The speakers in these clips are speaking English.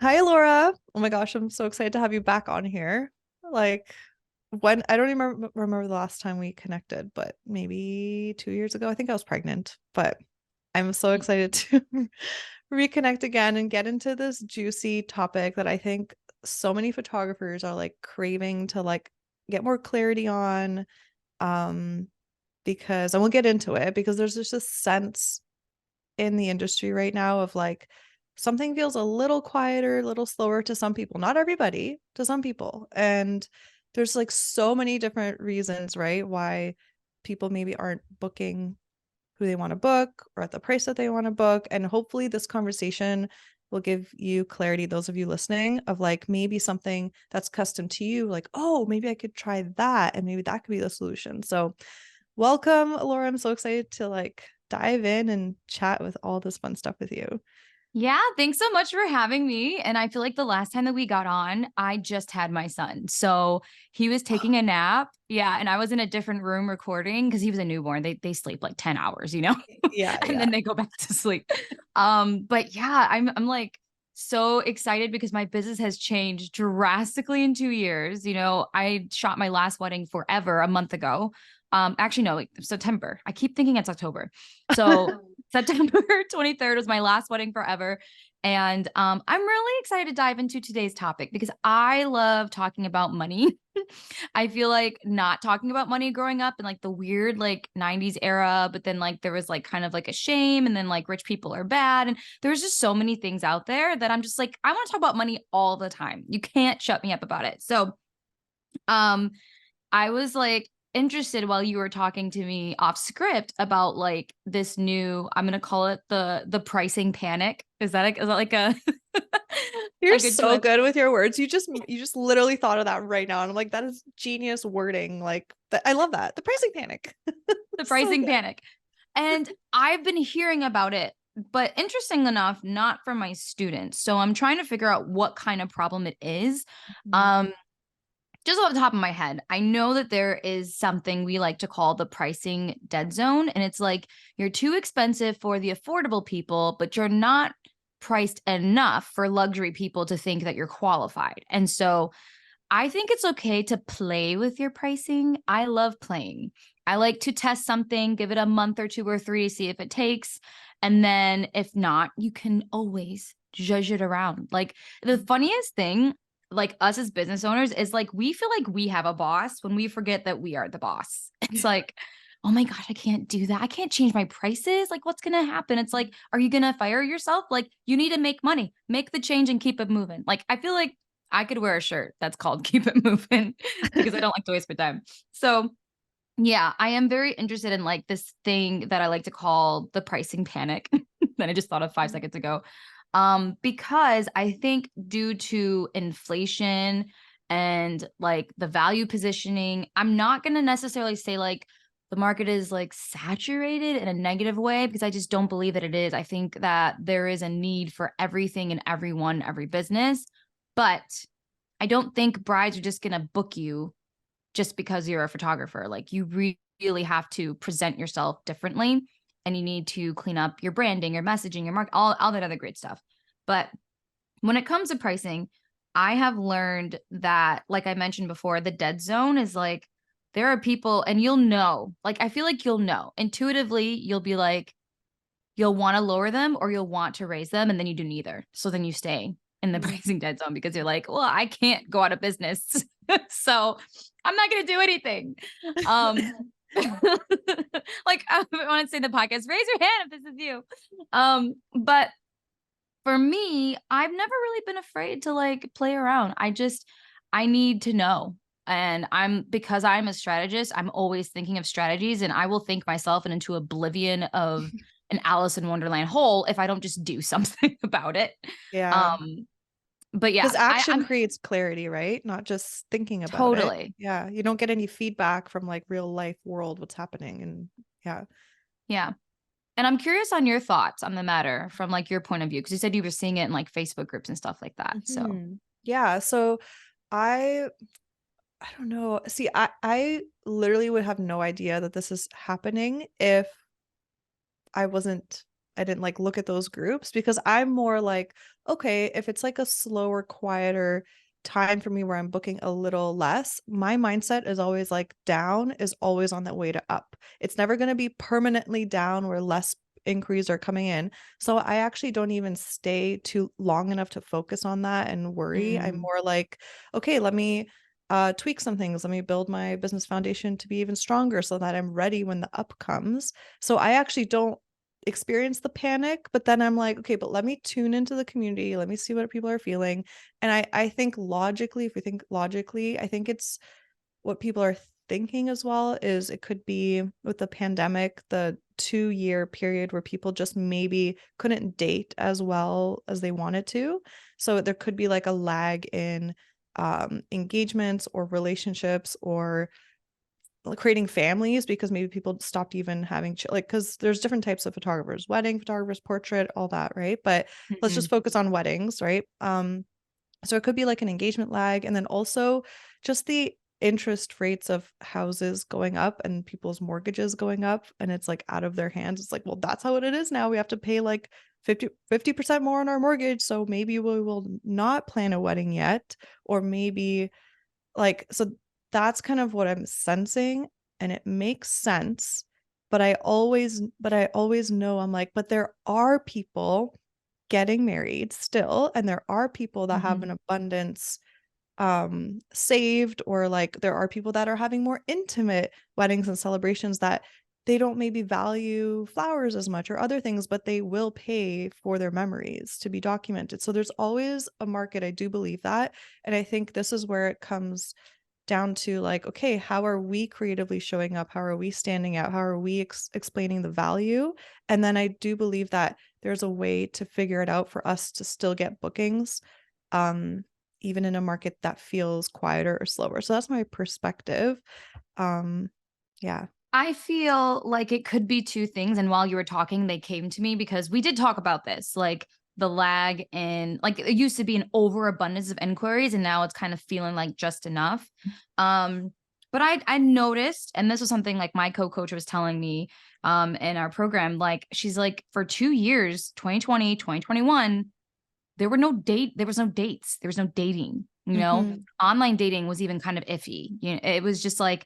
Hi, Laura. Oh my gosh, I'm so excited to have you back on here. Like, when I don't even remember the last time we connected, but maybe 2 years ago. I think I was pregnant, but I'm so excited to reconnect again and get into this juicy topic that I think so many photographers are like craving to like get more clarity on. Um, because I won't get into it because there's just a sense in the industry right now of like something feels a little quieter, a little slower to some people, not everybody, to some people. And there's like so many different reasons, right? Why people maybe aren't booking who they want to book or at the price that they want to book. And hopefully this conversation will give you clarity, those of you listening, of like maybe something that's custom to you, like, oh, maybe I could try that and maybe that could be the solution. So welcome, Laura. I'm so excited to like dive in and chat with all this fun stuff with you. Yeah, thanks so much for having me. And I feel like the last time that we got on, I just had my son. So he was taking a nap. Yeah. And I was in a different room recording because he was a newborn. They sleep like 10 hours, Yeah, and yeah. then they go back to sleep. But yeah, I'm like so excited because my business has changed drastically in 2 years. I shot my last wedding forever a month ago. Actually, no, like September. I keep thinking it's October. So September 23rd was my last wedding forever. And I'm really excited to dive into today's topic because I love talking about money. I feel like not talking about money growing up in like the weird like 90s era, but then like there was like kind of like a shame and then like rich people are bad. And there's just so many things out there that I'm just like, I want to talk about money all the time. You can't shut me up about it. So um I was like interested while you were talking to me off script about like this new, I'm gonna call it the pricing panic. Is that like a You're a good so twist? good with your words. You just literally thought of that right now. And I'm like, that is genius wording. Like I love that. The pricing panic. The So pricing good. panic. And I've been hearing about it, but interesting enough, not from my students. So I'm trying to figure out what kind of problem it is. Mhm. Um, just off the top of my head, I know that there is something we like to call the pricing dead zone. And it's like you're too expensive for the affordable people, but you're not priced enough for luxury people to think that you're qualified. And so I think it's okay to play with your pricing. I love playing. I like to test something, give it a month or two or three, see if it takes. And then if not, you can always judge it around. Like the funniest thing, like us as business owners, is like we feel like we have a boss when we forget that we are the boss. It's like, oh my gosh, I can't do that. I can't change my prices. Like, what's going to happen? It's like, are you going to fire yourself? Like, you need to make money, make the change and keep it moving. Like, I feel like I could wear a shirt that's called Keep It Moving because I don't like to waste my time. So, yeah, I am very interested in like this thing that I like to call the pricing panic that I just thought of 5 seconds ago. Because I think due to inflation and like the value positioning, I'm not going to necessarily say like the market is like saturated in a negative way because I just don't believe that it is. I think that there is a need for everything and everyone, every business. But I don't think brides are just going to book you just because you're a photographer. Like you really have to present yourself differently and you need to clean up your branding, your messaging, your mark, all that other great stuff. But when it comes to pricing, I have learned that, like I mentioned before, the dead zone is like there are people, and you'll know, like I feel like you'll know intuitively, you'll be like, you'll want to lower them or you'll want to raise them, and then you do neither. So then you stay in the Mhm. pricing dead zone because you're like, well, I can't go out of business. So I'm not going to do anything. Um, like I want to say in the podcast, raise your hand if this is you. But for me, I've never really been afraid to like play around. I need to know. And because I'm a strategist, I'm always thinking of strategies and I will think myself into oblivion of an Alice in Wonderland hole if I don't just do something about it. Yeah. Um, but yeah, Because action I'm creates clarity, right? Not just thinking about it. totally. Yeah. You don't get any feedback from like real life world, what's happening. And yeah. Yeah. And I'm curious on your thoughts on the matter from like your point of view, because you said you were seeing it in like Facebook groups and stuff like that. So Yeah. So I I don't know. See, I literally would have no idea that this is happening if I wasn't didn't like look at those groups because I'm more like, okay, if it's like a slower, quieter time for me where I'm booking a little less, my mindset is always like down is always on that way to up. It's never going to be permanently down where less inquiries are coming in. So I actually don't even stay too long enough to focus on that and worry. I'm Mm. more like, okay, let me tweak some things. Let me build my business foundation to be even stronger so that I'm ready when the up comes. So I actually don't experience the panic, but then I'm like, okay, but let me tune into the community. Let me see what people are feeling. And I think logically, if we think logically, I think it's what people are thinking as well is it could be with the pandemic, the 2 year period where people just maybe couldn't date as well as they wanted to. So there could be like a lag in engagements or relationships or creating families because maybe people stopped even having like because there's different types of photographers, wedding photographers, portrait, all that, right? But let's Mhm. just focus on weddings, right? So it could be like an engagement lag, and then also just the interest rates of houses going up and people's mortgages going up, and it's like out of their hands. It's like, well, that's how it is now. We have to pay like 50% more on our mortgage, so maybe we will not plan a wedding yet, or maybe like, so that's kind of what I'm sensing, and it makes sense. But I always know I'm like, but there are people getting married still, and there are people that have Mhm. an abundance saved, or like there are people that are having more intimate weddings and celebrations that they don't maybe value flowers as much or other things, but they will pay for their memories to be documented. So there's always a market. I do believe that. And I think this is where it comes down to like, okay, how are we creatively showing up? How are we standing out? How are we explaining the value? And then I do believe that there's a way to figure it out for us to still get bookings, um, even in a market that feels quieter or slower. So that's my perspective. Um, yeah. I feel like it could be two things. And while you were talking, they came to me because we did talk about this, like the lag and like it used to be an overabundance of inquiries, and now it's kind of feeling like just enough. Um, but I noticed, and this was something like my co-coach was telling me in our program, like she's like, for 2 years, 2020, 2021, there was no dates, there was no dating, you know, Mm-hmm. online dating was even kind of iffy. You know, it was just like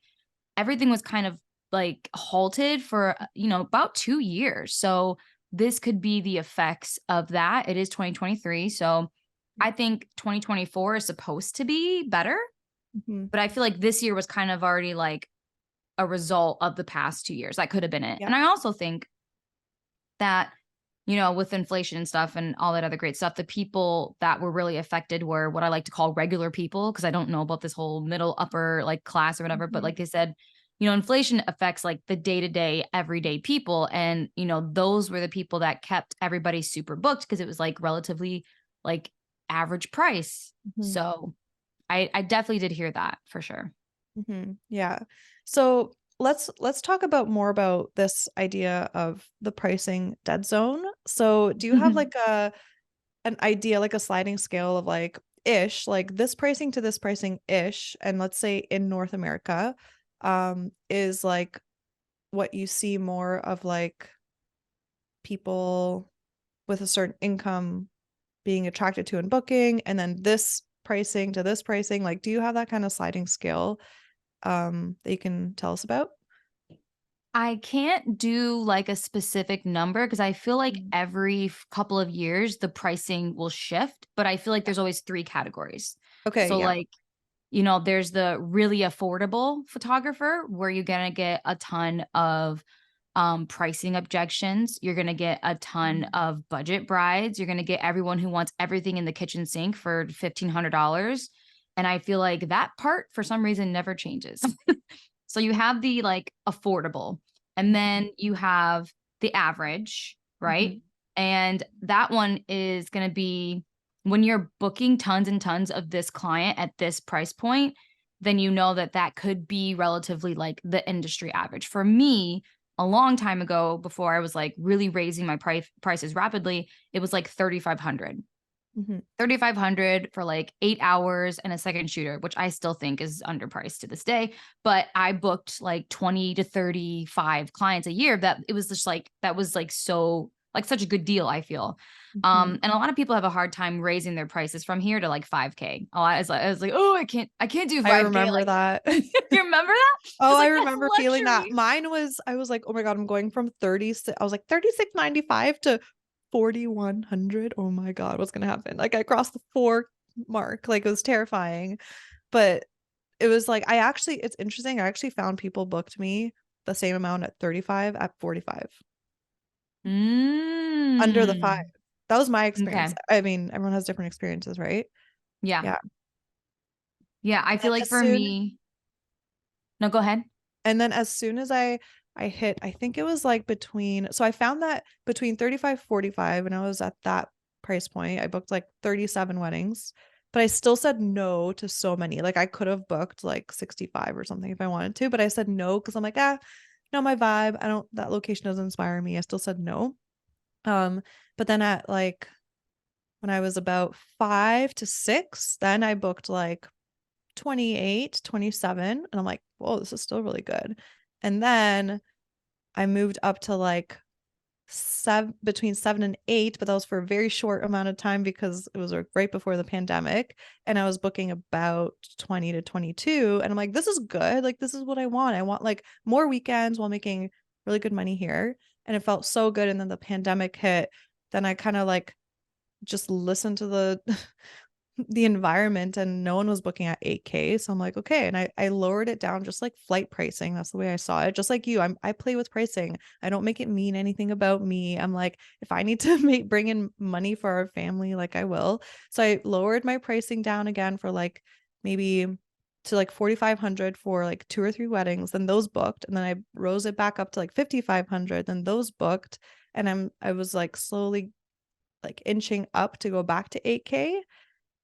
everything was kind of like halted for, about 2 years. So this could be the effects of that. It is 2023. So I think 2024 is supposed to be better, Mm-hmm. but I feel like this year was kind of already like a result of the past 2 years. That could have been it. Yeah. And I also think that, with inflation and stuff and all that other great stuff, the people that were really affected were what I like to call regular people, because I don't know about this whole middle upper like class or whatever. But Mm-hmm. like I said, inflation affects like the day-to-day, everyday people. And, those were the people that kept everybody super booked because it was like relatively like average price. Mm-hmm. So I definitely did hear that for sure. Yeah. So let's talk about more about this idea of the pricing dead zone. So do you have like a an idea, like a sliding scale of like ish, like this pricing to this pricing ish, and let's say in North America, is like what you see more of like people with a certain income being attracted to and booking, and then this pricing to this pricing, like do you have that kind of sliding scale that you can tell us about? I can't do like a specific number because I feel like Mm. every couple of years the pricing will shift, but I feel like there's always three categories. Okay, So yeah. like, there's the really affordable photographer where you're going to get a ton of pricing objections. You're going to get a ton Mhm. of budget brides. You're going to get everyone who wants everything in the kitchen sink for $1,500. And I feel like that part for some reason never changes. So you have the like affordable, and Mhm. then you have the average, right? Mhm. And that one is going to be when you're booking tons and tons of this client at this price point, then you know that that could be relatively like the industry average. For me, a long time ago, before I was like really raising my prices rapidly, it was like 3,500. Mhm. 3,500 for like 8 hours and a second shooter, which I still think is underpriced to this day. But I booked like 20 to 35 clients a year that it was just like, that was like so like such a good deal, I feel. Mhm. And a lot of people have a hard time raising their prices from here to like 5K. Oh, I was like, oh, I can't do I 5K. remember Like, that. you remember that? I Oh, was I like, that's remember feeling that. luxury. Mine was, I was like, oh my God, I'm going from 36, I was like 36.95 to 4,100. Oh my God, what's gonna happen? Like I crossed the four mark. Like it was terrifying. But it was like it's interesting. I actually found people booked me the same amount at 35 at 45. Under the five. Mm. That was my experience. Okay. I mean, everyone has different experiences, right? Yeah. Yeah. Yeah. I And feel then like as for soon me, no, go ahead. and then as soon as I hit, I think it was like between, so I found that between 35 45, and I was at that price point. I booked like 37 weddings, but I still said no to so many. Like I could have booked like 65 or something if I wanted to, but I said no because I'm like, no, my vibe. I don't, that location doesn't inspire me. I still said no. Um, but then at like when I was about 5 to 6, then I booked like 28, 27, and I'm like, whoa, this is still really good. And then I moved up to like between 7 and 8, but that was for a very short amount of time because it was right before the pandemic. And I was booking about 20 to 22. And I'm like, this is good. Like, this is what I want. I want like more weekends while making really good money here. And it felt so good. And then the pandemic hit. Then I kind of like just listened to the environment, and no one was booking at 8K. So I'm like, okay. And I lowered it down just like flight pricing. That's the way I saw it. Just like you, I play with pricing. I don't make it mean anything about me. I'm like, if I need to bring in money for our family, like I will. So I lowered my pricing down again for like maybe to like 4,500 for like 2 or 3 weddings, then those booked. And then I rose it back up to like 5,500, then those booked. And I was like slowly like inching up to go back to 8K.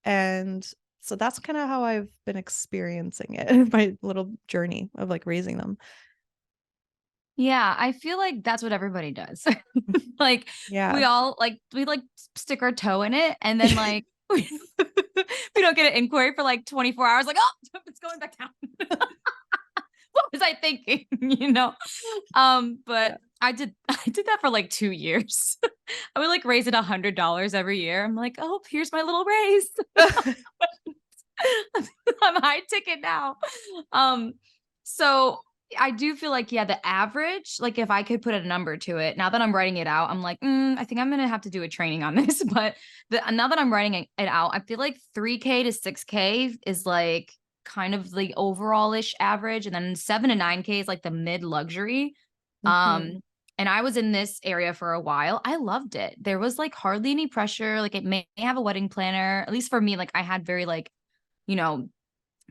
And so that's kind of how I've been experiencing it, my little journey of like raising them. Yeah, I feel like that's what everybody does. Like Yeah. we all we like stick our toe in it and then like we don't get an inquiry for like 24 hours, like, oh, it's going back down. What was I thinking? You know? But Yeah. I did that for like 2 years. I would like raise it $100 every year. I'm like, oh, here's my little raise. I'm high ticket now. Um, so I do feel like, yeah, the average, like if I could put a number to it, now that I'm writing it out, I'm like, I think I'm gonna have to do a training on this. But now that I'm writing it out, I feel like 3K to 6K is like kind of the overall-ish average, and then 7 to 9K is like the mid luxury. Mhm. Um, and I was in this area for a while. I loved it. There was like hardly any pressure. Like it may have a wedding planner, at least for me, like I had very like, you know,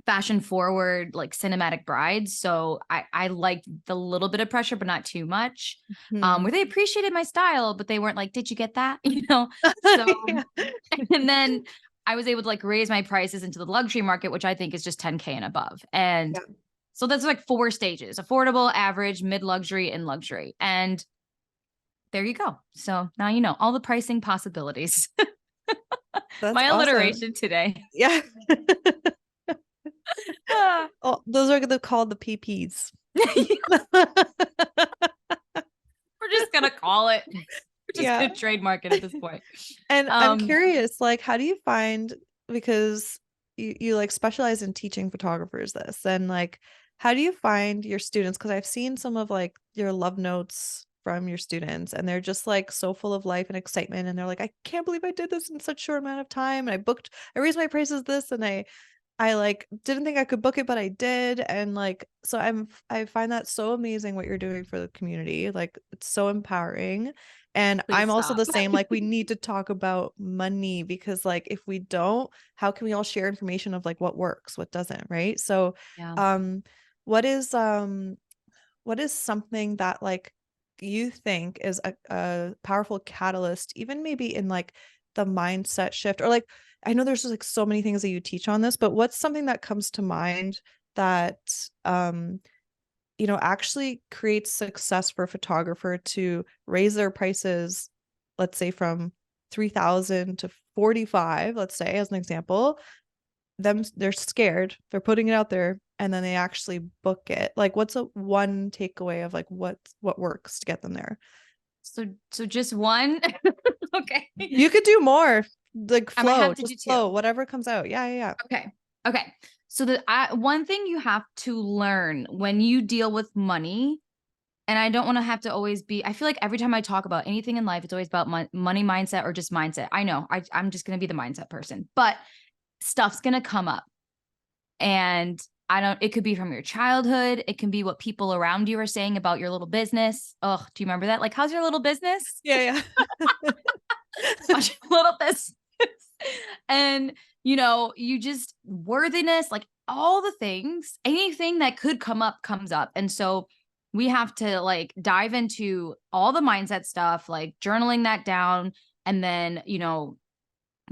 fashion forward, like cinematic brides. So I liked the little bit of pressure, but not too much. Mhm. Where they appreciated my style, but they weren't like, did you get that? You know? So Yeah. and then I was able to like raise my prices into the luxury market, which I think is just 10K and above. And Yeah. so that's like 4 stages: affordable, average, mid luxury, and luxury. And there you go. So now you know all the pricing possibilities. That's My awesome. alliteration today. Yeah. Ah. Oh, those are called the PPs. We're just gonna call it. We're just Yeah. gonna trademark it at this point. And I'm Um, curious, like, how do you find, because you like specialize in teaching photographers this, and like, how do you find your students? Because I've seen some of like your love notes from your students, and they're just like so full of life and excitement, and they're like, I can't believe I did this in such short amount of time, and I raised my prices this, and I like didn't think I could book it, but I did. And like, so I find that so amazing what you're doing for the community. Like, it's so empowering. And please I'm also stop. the same. Like, we need to talk about money, because like if we don't, how can we all share information of like what works, what doesn't, right? So, Yeah. um, what is um what is something that like you think is a powerful catalyst, even maybe in like the mindset shift, or like I know there's just like so many things that you teach on this, but what's something that comes to mind that um actually creates success for a photographer to raise their prices, let's say from 3,000 to 45, let's say as an example, they're scared, they're putting it out there, and then they actually book it. Like, what's a one takeaway of like what works to get them there? So just one. Okay. You could do more. Like I might flow, have to do just two. flow, whatever comes out. Yeah, yeah, yeah. Okay. Okay. So the one thing you have to learn when you deal with money, and I don't want to have to always be, I feel like every time I talk about anything in life, it's always about money mindset or just mindset. I know I'm just going to be the mindset person, but stuff's going to come up. And it could be from your childhood. It can be what people around you are saying about your little business. Oh, do you remember that? Like, how's your little business? Yeah, yeah. How's your little business? And, you just worthiness, like all the things, anything that could come up comes up. And so we have to like dive into all the mindset stuff, like journaling that down, and then,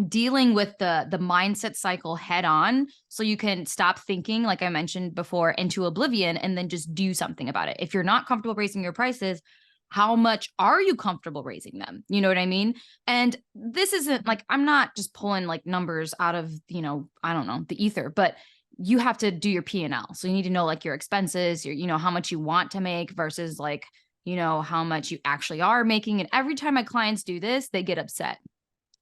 dealing with the mindset cycle head on, so you can stop thinking, like I mentioned before, into oblivion, and then just do something about it. If you're not comfortable raising your prices, how much are you comfortable raising them? You know what I mean? And this isn't like, I'm not just pulling like numbers out of, I don't know, the ether, but you have to do your P&L. So you need to know like your expenses, how much you want to make versus like, how much you actually are making. And every time my clients do this, they get upset.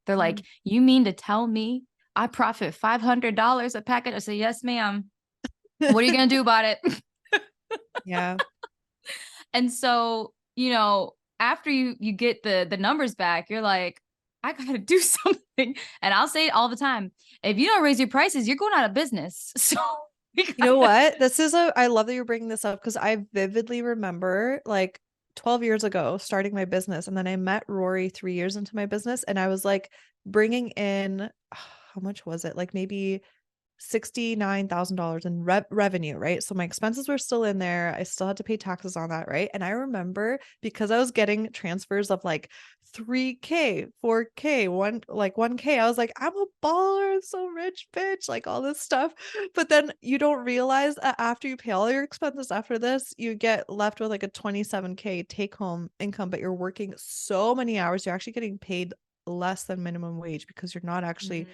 They're like, you mean to tell me I profit $500 a packet? I say, yes, ma'am. What are you going to do about it? Yeah. And so, after you get the numbers back, you're like, I got to do something. And I'll say it all the time. If you don't raise your prices, you're going out of business. So You know what? I love that you're bringing this up because I vividly remember like 12 years ago starting my business. And then I met Rory 3 years into my business. And I was like bringing in, how much was it? Like maybe $69,000 in revenue, right? So my expenses were still in there. I still had to pay taxes on that, right? And I remember because I was getting transfers of like 3K, 4K, 1K. I was like, I'm a baller, I'm so rich, bitch, like all this stuff. But then you don't realize that after you pay all your expenses after this, you get left with like a 27K take home income, but you're working so many hours, you're actually getting paid less than minimum wage because you're not actually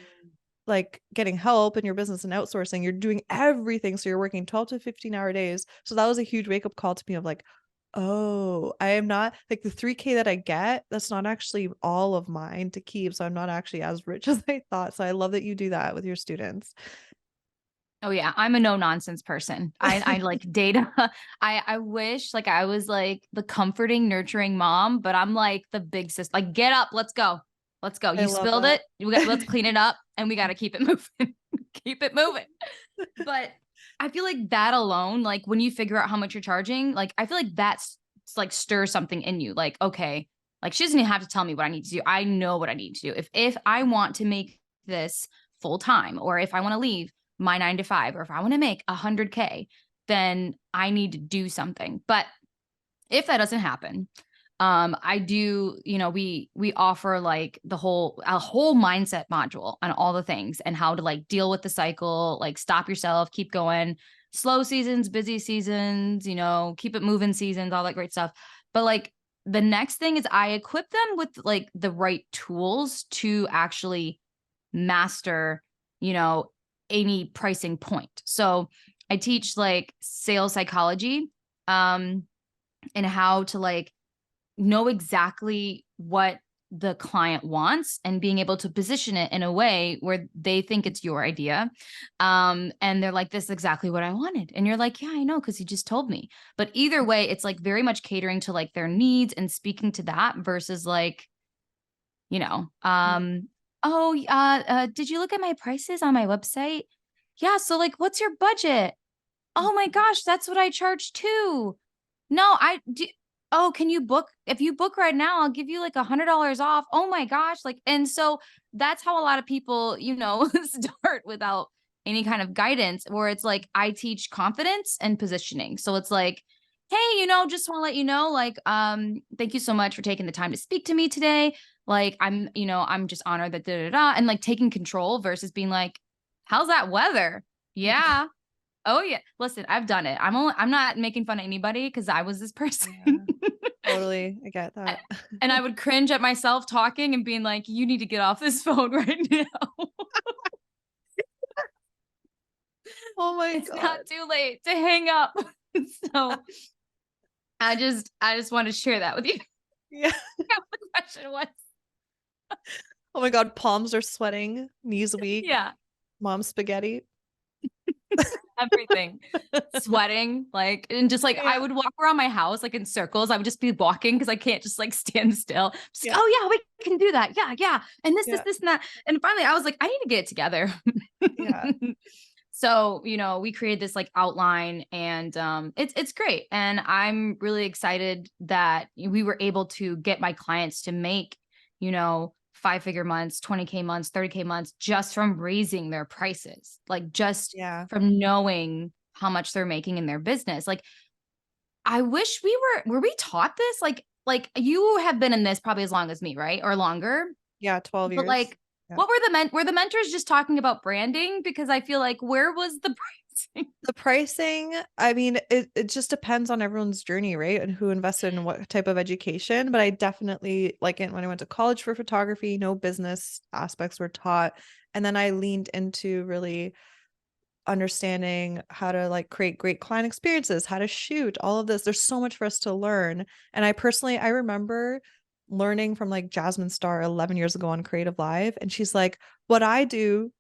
like getting help in your business and outsourcing. You're doing everything. So you're working 12 to 15-hour days. So that was a huge wake up call to me of like, oh, I am not like the 3K that I get, that's not actually all of mine to keep. So I'm not actually as rich as I thought. So I love that you do that with your students. Oh yeah, I'm a no nonsense person. I like data. I wish like I was like the comforting, nurturing mom, but I'm like the big sis. Like, get up, let's go. Let's go. I You love spilled that. it. Let's clean it up, and we got to keep it moving. Keep it moving. But I feel like that alone, like when you figure out how much you're charging, like I feel like that's like stirs something in you. Like, okay, like she doesn't even have to tell me what I need to do. I know what I need to do. If I want to make this full time, or if I want to leave my 9 to 5, or if I want to make 100K, then I need to do something. But if that doesn't happen, I do, we offer like a whole mindset module on all the things and how to like deal with the cycle, like stop yourself, keep going, slow seasons, busy seasons, keep it moving seasons, all that great stuff. But like the next thing is I equip them with like the right tools to actually master, you know, any pricing point. So I teach like sales psychology, and how to like know exactly what the client wants and being able to position it in a way where they think it's your idea. And they're like, this is exactly what I wanted. And you're like, yeah, I know, because you just told me. But either way, it's like very much catering to like their needs and speaking to that versus like, you know, um, oh, did you look at my prices on my website? Yeah. So like, what's your budget? Oh my gosh, that's what I charge too. No, I do. Oh, can you book? If you book right now, I'll give you like $100 off. Oh my gosh. Like, and so that's how a lot of people, start without any kind of guidance, where it's like, I teach confidence and positioning. So it's like, hey, just want to let you know, like, thank you so much for taking the time to speak to me today. Like, I'm just honored that da da da, and like taking control versus being like, how's that weather? Yeah. Oh yeah. Listen, I've done it. I'm not making fun of anybody because I was this person. Yeah, totally. I get that. And I would cringe at myself talking and being like, you need to get off this phone right now. Oh my It's God. not too late to hang up. So I just want to share that with you. Yeah. What the question was. Oh my God, palms are sweating, knees weak, Yeah, mom spaghetti. everything. Sweating, like, and just like I Yeah, would walk around my house like in circles. I would just be walking because I can't just like stand still. Just, yeah, oh yeah, we can do that. Yeah, yeah. And yeah, this, and that. And finally I was like, I need to get it together. yeah, So, we created this like outline, and it's great. And I'm really excited that we were able to get my clients to make, 5-figure months, 20K months, 30K months, just from raising their prices, like just yeah, from knowing how much they're making in their business. Like, I wish were we taught this? Like you have been in this probably as long as me, right? Or longer. yeah. 12 But years. like, Yeah. what were the mentors just talking about branding? Because I feel like, where was the pricing? The pricing, I mean, it just depends on everyone's journey, right? And who invested in what type of education. But I definitely, like when I went to college for photography, no business aspects were taught. And then I leaned into really understanding how to like create great client experiences, how to shoot, all of this. There's so much for us to learn. And I remember learning from like Jasmine Star 11 years ago on Creative Live. And she's like, what I did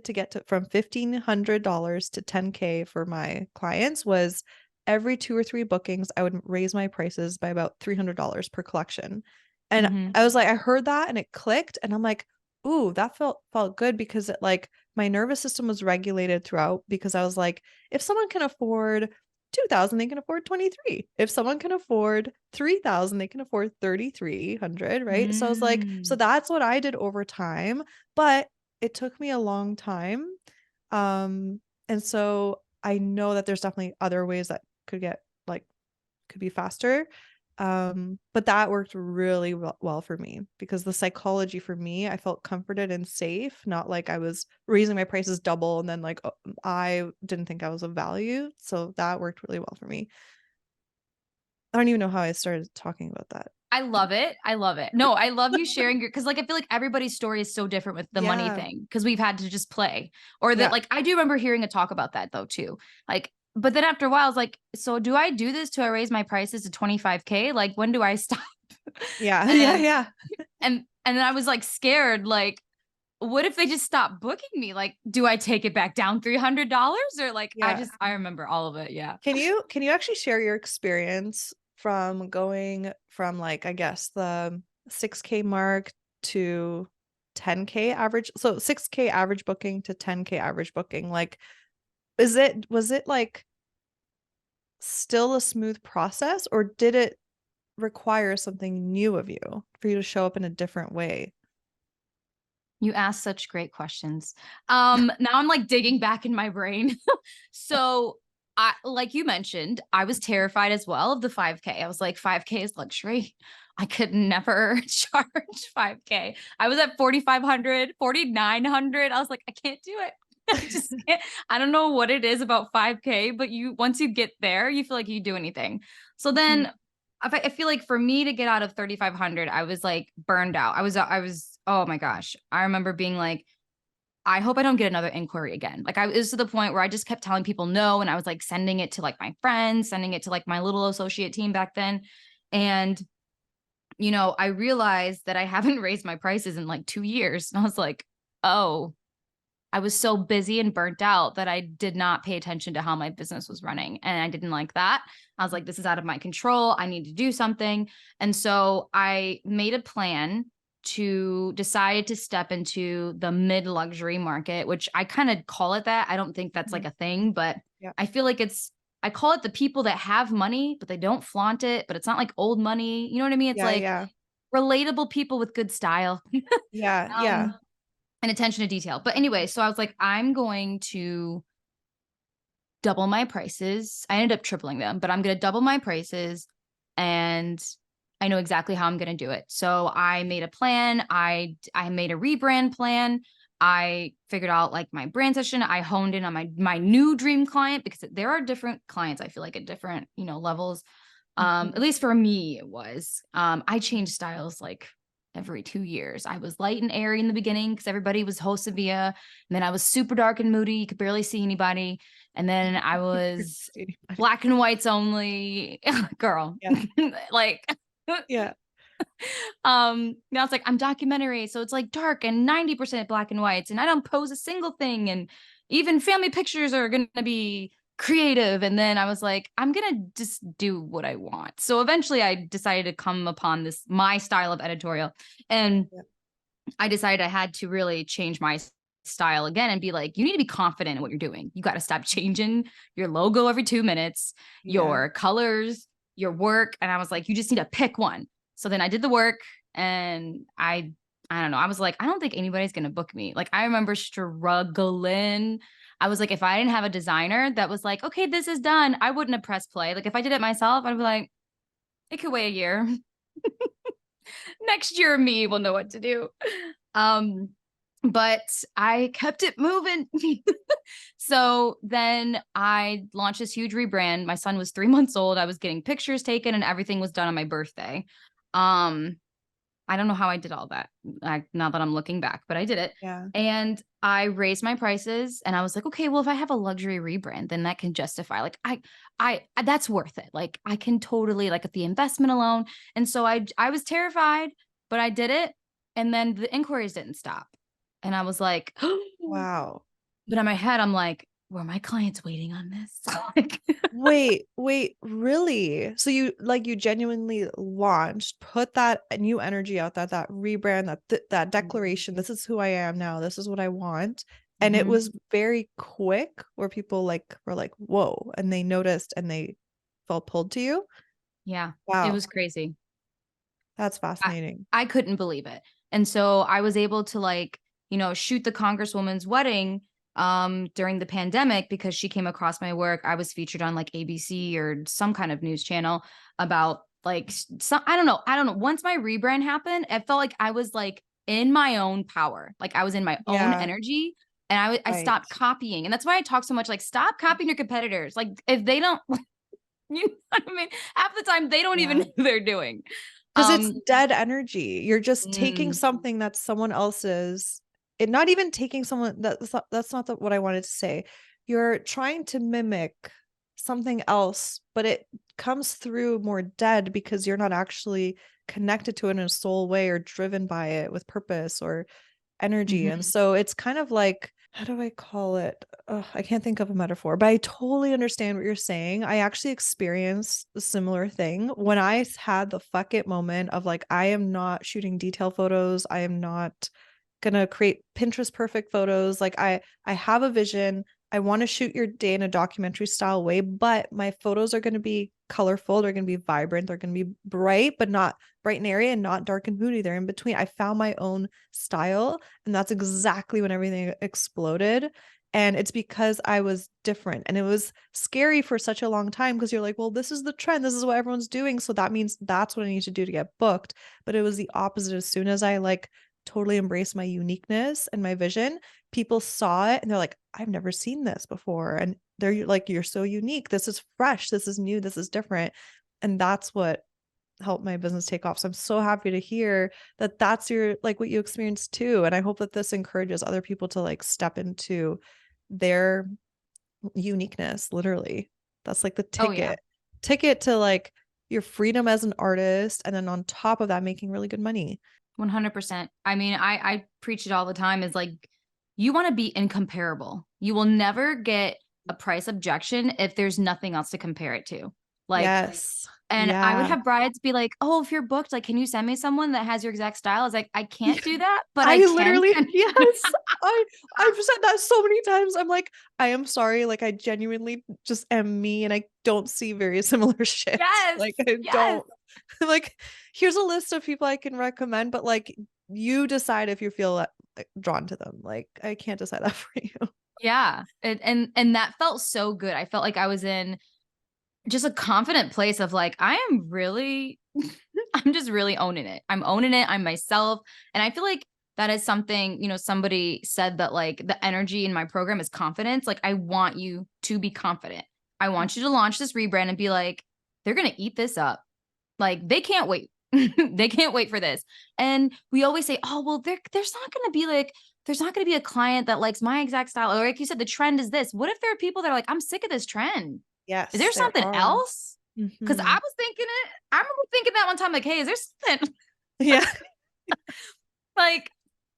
to get to from $1,500 to 10K for my clients was every 2 or 3 bookings, I would raise my prices by about $300 per collection. And Mm-hmm. I was like, I heard that and it clicked. And I'm like, ooh, that felt good because it like my nervous system was regulated throughout because I was like, if someone can afford 2,000, they can afford 23. If someone can afford 3,000, they can afford 3,300, right? So I was like, so Mm. that's what I did over time, but it took me a long time. And so I know that there's definitely other ways that could get like could be faster. But that worked really well for me because the psychology for me, I felt comforted and safe, not like I was raising my prices double and then like I didn't think I was of value. So that worked really well for me. I don't even know how I started talking about that. I love it. I love it. No, I love you sharing your, because like I feel like everybody's story is so different with the money Yeah. thing, because we've had to just play. Or that, Yeah. like, I do remember hearing a talk about that though too. Like, but then after a while, I was like, so do I do this till I raise my prices to 25K? Like, when do I stop? Yeah. Yeah. and Yeah. and then I was like scared, like, what if they just stop booking me? Like, do I take it back down $300? Or like, Yeah. I remember all of it. Yeah. Can you actually share your experience from going from like I guess the 6K mark to 10K average? So 6K average booking to 10K average booking. Like was it like still a smooth process or did it require something new of you for you to show up in a different way? You ask such great questions. Now I'm like digging back in my brain. So I, like you mentioned, I was terrified as well of the 5K. I was like, 5K is luxury. I could never charge 5K. I was at 4,500, 4,900. I was like, I can't do it. I just can't. I don't know what it is about 5K, but once you get there, you feel like you do anything. So Mhm. then I feel like for me to get out of 3,500, I was like burned out. I was, oh my gosh. I remember being like, I hope I don't get another inquiry again. Like, it was to the point where I just kept telling people no. And I was like sending it to like my friends, sending it to like my little associate team back then. And, I realized that I haven't raised my prices in like 2 years. And I was like, oh, I was so busy and burnt out that I did not pay attention to how my business was running. And I didn't like that. I was like, this is out of my control. I need to do something. And so I made a plan to decide to step into the mid luxury market, which I kind of call it that. I don't think that's like Mhm. a thing, but Yeah. I feel like I call it the people that have money, but they don't flaunt it, but it's not like old money. You know what I mean? It's Yeah, like yeah. relatable people with good style. Yeah, yeah. um, and attention to detail. But anyway, so I was like, I'm going to double my prices. I ended up tripling them, but I'm going to double my prices, and I know exactly how I'm going to do it. So I made a plan. I made a rebrand plan. I figured out like my brand session. I honed in on my new dream client, because there are different clients, I feel like, at different, levels. At Mhm. least for me it was. I changed styles like every 2 years. I was light and airy in the beginning because everybody was host Sevilla, and then I was super dark and moody, you could barely see anybody, and then I was Stadium. black and whites only. Girl. Yeah. Like, Yeah. Now it's like I'm documentary, so it's like dark and 90% black and whites, and I don't pose a single thing, and even family pictures are gonna be creative. And then I was like, I'm gonna just do what I want. So eventually I decided to come upon this my style of editorial. And Yeah. I decided I had to really change my style again and be like, you need to be confident in what you're doing. You got to stop changing your logo every 2 minutes, Yeah. your colors, your work. And I was like, you just need to pick one. So then I did the work, and I don't know. I was like, I don't think anybody's going to book me. Like, I remember struggling. I was like, if I didn't have a designer that was like, okay, this is done, I wouldn't have pressed play. Like, if I did it myself, I'd be like, it could wait a year. Next year, me will know what to do. Um, but I kept it moving. So then I launched this huge rebrand. My son was 3 months old. I was getting pictures taken, and everything was done on my birthday. Um, I don't know how I did all that, now that I'm looking back, but I did it. Yeah. And I raised my prices, and I was like, okay, well, if I have a luxury rebrand, then that can justify, like, that's worth it. Like, I can totally, like, at the investment alone. And so I was terrified, but I did it. And then the inquiries didn't stop. And I was like, Wow. but in my head, I'm like, were my clients waiting on this? Like, Wait, really? So you genuinely launched, put that new energy out, that rebrand, that declaration, this is who I am now, this is what I want. And it mhm. was very quick where people like were like, whoa, and they noticed and they felt pulled to you. Yeah, it Wow, was crazy. that's I, fascinating. I couldn't believe it. And so I was able to, like, shoot the congresswoman's wedding during the pandemic because she came across my work. I was featured on like ABC or some kind of news channel about like some I don't know. I don't know. Once my rebrand happened, it felt like I was like in my own power. Like I was in my own Yeah, energy, and I right. stopped copying. And that's why I talk so much like stop copying your competitors. Like if they don't you know what I mean? Half the time they don't even Yeah. know what they're doing. Because it's Um dead energy. You're just taking mm, something that's someone else's, it not even taking someone that's not what I wanted to say. You're trying to mimic something else, but it comes through more dead because you're not actually connected to it in a soul way or driven by it with purpose or energy. And mhm. so it's kind of like, how do I call it? Ugh, I can't think of a metaphor, but I totally understand what you're saying. I actually experienced a similar thing when I had the fuck it moment of like, I am not shooting detail photos. I am not gonna create Pinterest perfect photos. Like I have a vision. I want to shoot your day in a documentary style way, but my photos are going to be colorful. They're going to be vibrant. They're going to be bright, but not bright and airy and not dark and moody. They're in between. I found my own style, and that's exactly when everything exploded. And it's because I was different. And it was scary for such a long time because you're like, well, this is the trend. This is what everyone's doing. So that means that's what I need to do to get booked. But it was the opposite. As soon as I like totally embraced my uniqueness and my vision, people saw it and they're like, I've never seen this before. And they're like, you're so unique. This is fresh. This is new. This is different. And that's what helped my business take off. So I'm so happy to hear that that's your like what you experienced too. And I hope that this encourages other people to like step into their uniqueness, literally. That's like the Oh yeah. ticket to like your freedom as an artist. And then on top of that, making really good money. 100%. I mean, I preach it all the time is like, you want to be incomparable. You will never get a price objection if there's nothing else to compare it to. Like, Yes. and I would Yeah. have brides be like, oh, if you're booked, like, can you send me someone that has your exact style? I was like, I can't do that, but I I can literally, send. yes, I've said that so many times. I'm like, I am sorry, like I genuinely just am me and I don't see very similar shit. Yes. Like I Yes. don't like here's a list of people I can recommend, but like you decide if you feel like, drawn to them. Like I can't decide that for you. Yeah. And that felt so good. I felt like I was in just a confident place of like, I am really, I'm just really owning it. I'm owning it. I'm myself. And I feel like that is something, somebody said that like the energy in my program is confidence. Like, I want you to be confident. I want you to launch this rebrand and be like, they're going to eat this up. Like, they can't wait. They can't wait for this. And we always say, oh, well, there's not going to be like, there's not going to be a client that likes my exact style. Or like you said, the trend is this. What if there are people that are like, I'm sick of this trend? Is there Yes, there something are. else? Because I Hmm. was thinking it. I remember thinking that one time, like, hey, is there something? Yeah. Like,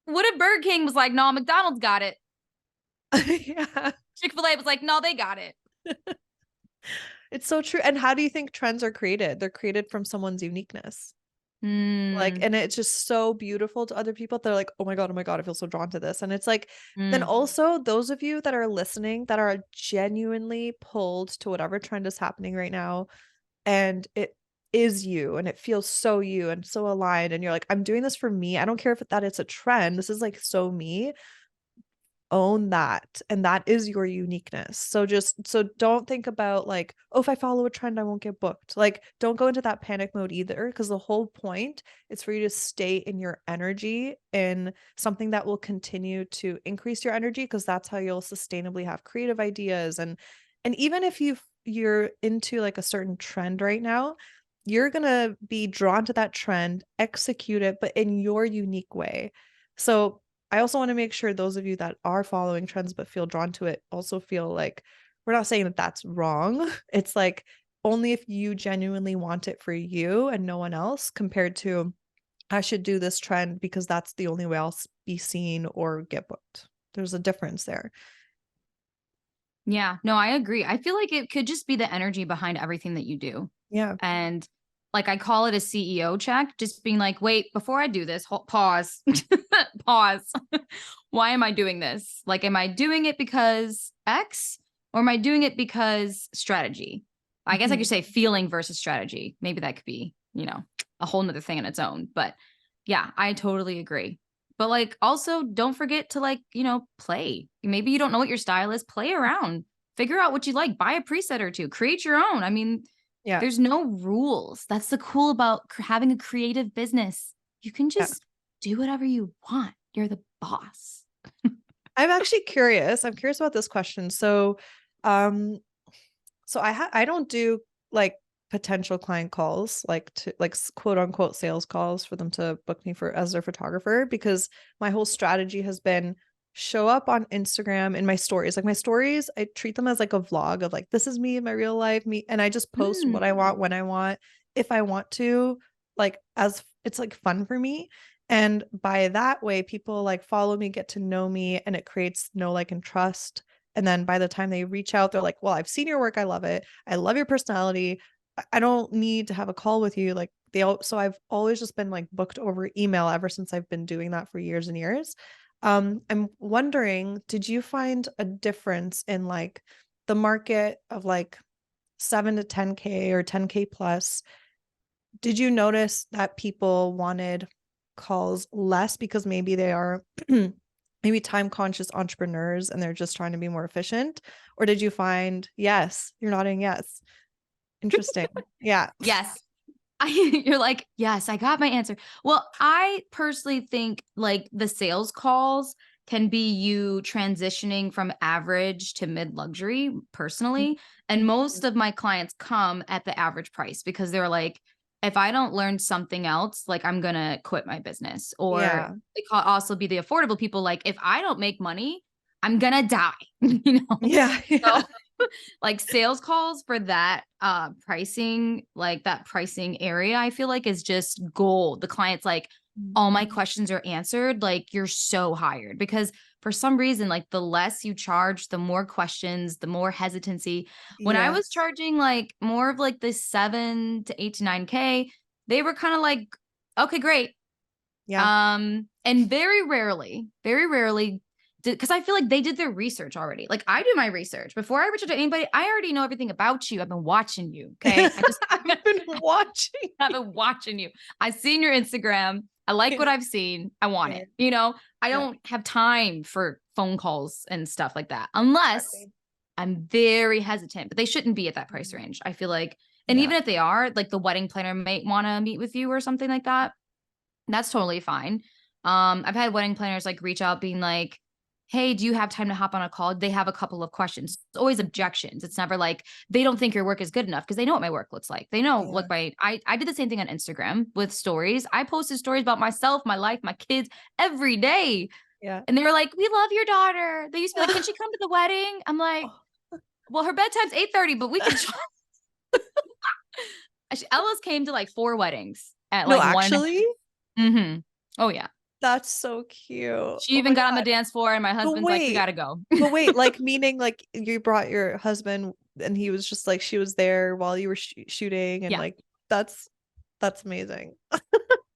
what if Burger King was like, no, McDonald's got it. Yeah. Chick-fil-A was like, no, they got it. It's so true. And how do you think trends are created? They're created from someone's uniqueness. Like, Mm, and it's just so beautiful to other people. They're like, oh my God, I feel so drawn to this. And it's like, then mm. also those of you that are listening that are genuinely pulled to whatever trend is happening right now, and it is you and it feels so you and so aligned. And you're like, I'm doing this for me. I don't care if that it's a trend. This is like so me. Own that, and that is your uniqueness. So just so don't think about like, oh, if I follow a trend I won't get booked. Like, don't go into that panic mode either, because the whole point is for you to stay in your energy in something that will continue to increase your energy, because that's how you'll sustainably have creative ideas. And even if you're into like a certain trend right now, you're gonna be drawn to that trend, execute it, but in your unique way. So I also want to make sure those of you that are following trends but feel drawn to it also feel like, we're not saying that that's wrong. It's like only if you genuinely want it for you and no one else, compared to, I should do this trend because that's the only way I'll be seen or get booked. There's a difference there. Yeah, no, I agree. I feel like it could just be the energy behind everything that you do. Yeah. And like I call it a CEO check, just being like, wait, before I do this, pause, pause. Why am I doing this? Like, am I doing it because X or am I doing it because strategy? I guess I could Mhm. say feeling versus strategy. Maybe that could be, a whole nother thing on its own. But yeah, I totally agree. But like also don't forget to like, play. Maybe you don't know what your style is, play around. Figure out what you like, buy a preset or two, create your own. I mean, Yeah. there's no rules. That's the cool about having a creative business. You can Yeah. just do whatever you want. You're the boss. I'm actually curious. I'm curious about this question. Um, so I don't do like potential client calls, like to like quote unquote sales calls for them to book me for as their photographer, because my whole strategy has been show up on Instagram in my stories. Like my stories, I treat them as like a vlog of like, this is me in my real life, me, and I just post what I Mm. want when I want, if I want to, like as it's like fun for me. And by that way, people like follow me, get to know me, and it creates know, like, and trust. And then by the time they reach out, they're like, well, I've seen your work. I love it. I love your personality. I don't need to have a call with you. Like so I've always just been like booked over email ever since I've been doing that for years and years. I'm wondering, did you find a difference in like the market of like 7 to 10K or 10K plus? Did you notice that people wanted calls less because maybe they are maybe time conscious entrepreneurs and they're just trying to be more efficient? Or did you find, yes, you're nodding yes. Interesting. Yeah. Yes. You're like, yes, I got my answer. Well, I personally think like the sales calls can be you transitioning from average to mid luxury personally. And most of my clients come at the average price because they're like, if I don't learn something else, like I'm going to quit my business. Or Yeah. it could also be the affordable people. Like, if I don't make money, I'm going to die, Yeah. So Yeah. like sales calls for that pricing, like that pricing area, I feel like is just gold. The client's like, all my questions are answered, like you're so hired. Because for some reason, like the less you charge, the more questions, the more hesitancy. When I was Yes. charging like more of like the 7 to 8 to 9K, they were kind of like, okay, great. Yeah. And very rarely, because I feel like they did their research already. Like I do my research before I reach out to anybody. I already know everything about you. I've been watching you. Okay, I just I've been watching. I've been watching you. I've seen your Instagram. I like what Yeah. I've seen. I want Yeah. it. I Yeah. don't have time for phone calls and stuff like that unless Exactly. I'm very hesitant. But they shouldn't be at that price range. I feel like, and Yeah. even if they are, like the wedding planner might want to meet with you or something like that. That's totally fine. I've had wedding planners like reach out being like, hey, do you have time to hop on a call? They have a couple of questions. It's always objections. It's never like they don't think your work is good enough because they know what my work looks like. They know Yeah. like I did the same thing on Instagram with stories. I posted stories about myself, my life, my kids every day. Yeah. And they were like, we love your daughter. They used to be like, can she come to the wedding? I'm like, Oh, well, her bedtime's 8:30, but we can Ella's came to like 4 weddings at no, like one. actually. Mm-hmm. Oh yeah. That's so cute. She Oh even my got on the God. dance floor and my But husband's like, we wait, gotta go. but wait, like meaning like you brought your husband and he was just like she was there while you were shooting and Yeah. like that's amazing.